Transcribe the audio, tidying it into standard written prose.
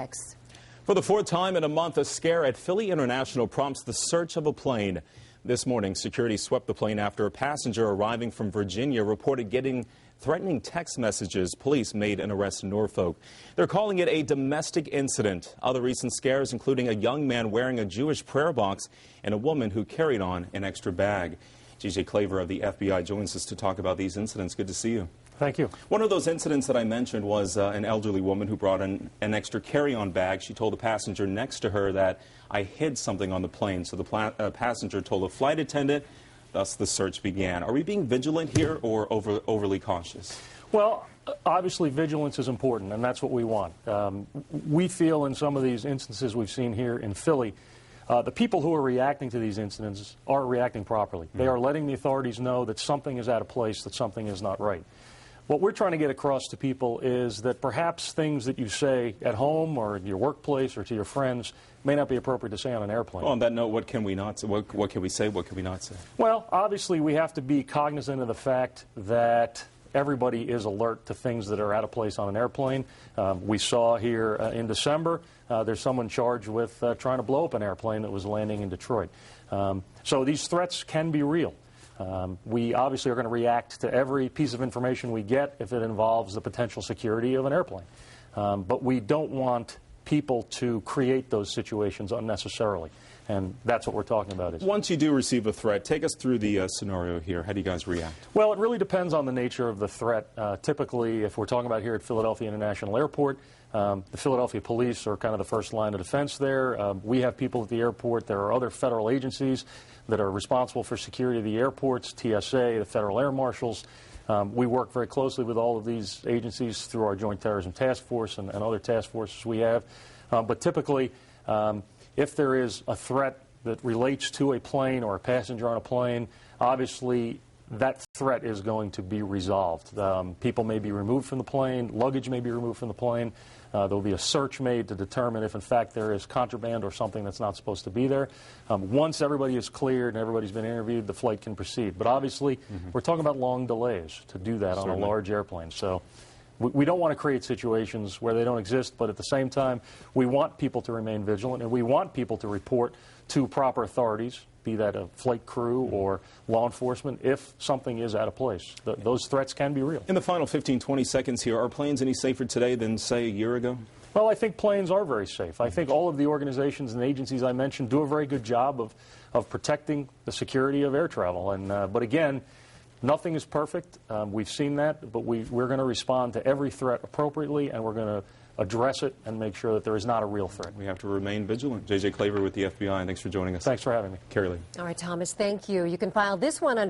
Next. For the fourth time in a month, a scare at Philly International prompts the search of a plane. This morning, security swept the plane after a passenger arriving from Virginia reported getting threatening text messages. Police made an arrest in Norfolk. They're calling it a domestic incident. Other recent scares, including a young man wearing a Jewish prayer box and a woman who carried on an extra bag. Klaver of the FBI joins us to talk about these incidents. Good to see you. Thank you. One of those incidents that I mentioned was an elderly woman who brought an extra carry-on bag. She told the passenger next to her that I hid something on the plane. So the passenger told the flight attendant. Thus, the search began. Are we being vigilant here or overly cautious? Well, obviously, vigilance is important, and that's what we want. We feel in some of these instances we've seen here in Philly, the people who are reacting to these incidents are reacting properly. They are letting the authorities know that something is out of place, that something is not right. What we're trying to get across to people is that perhaps things that you say at home or at your workplace or to your friends may not be appropriate to say on an airplane. Well, on that note, what can we not say? What can we say? What can we not say? Well, obviously, we have to be cognizant of the fact that everybody is alert to things that are out of place on an airplane. We saw here in December, there's someone charged with trying to blow up an airplane that was landing in Detroit. So these threats can be real. We obviously are going to react to every piece of information we get if it involves the potential security of an airplane. But we don't want people to create those situations unnecessarily. And that's what we're talking about. Once you do receive a threat, take us through the scenario here. How do you guys react? Well, it really depends on the nature of the threat. Typically, if we're talking about here at Philadelphia International Airport, the Philadelphia police are kind of the first line of defense there. We have people at the airport. There are other federal agencies that are responsible for security of the airports, TSA, the Federal Air Marshals. We work very closely with all of these agencies through our Joint Terrorism Task Force and other task forces we have. But typically, if there is a threat that relates to a plane or a passenger on a plane, obviously that threat is going to be resolved. People may be removed from the plane, luggage may be removed from the plane. There will be a search made to determine if, in fact, there is contraband or something that's not supposed to be there. Once everybody is cleared and everybody's been interviewed, the flight can proceed. But obviously, we're talking about long delays to do that on a large airplane. So we don't want to create situations where they don't exist, but at the same time, we want people to remain vigilant, and we want people to report to proper authorities, be that a flight crew or law enforcement, if something is out of place. Those threats can be real. In the final 15, 20 seconds here, are planes any safer today than, say, a year ago? Well, I think planes are very safe. I think all of the organizations and agencies I mentioned do a very good job of protecting the security of air travel. And but again, nothing is perfect. We've seen that, but we're going to respond to every threat appropriately, and we're going to address it and make sure that there is not a real threat. We have to remain vigilant. Klaver with the FBI, thanks for joining us. Thanks for having me. Carrie Lee. All right, Thomas, thank you. You can file this one under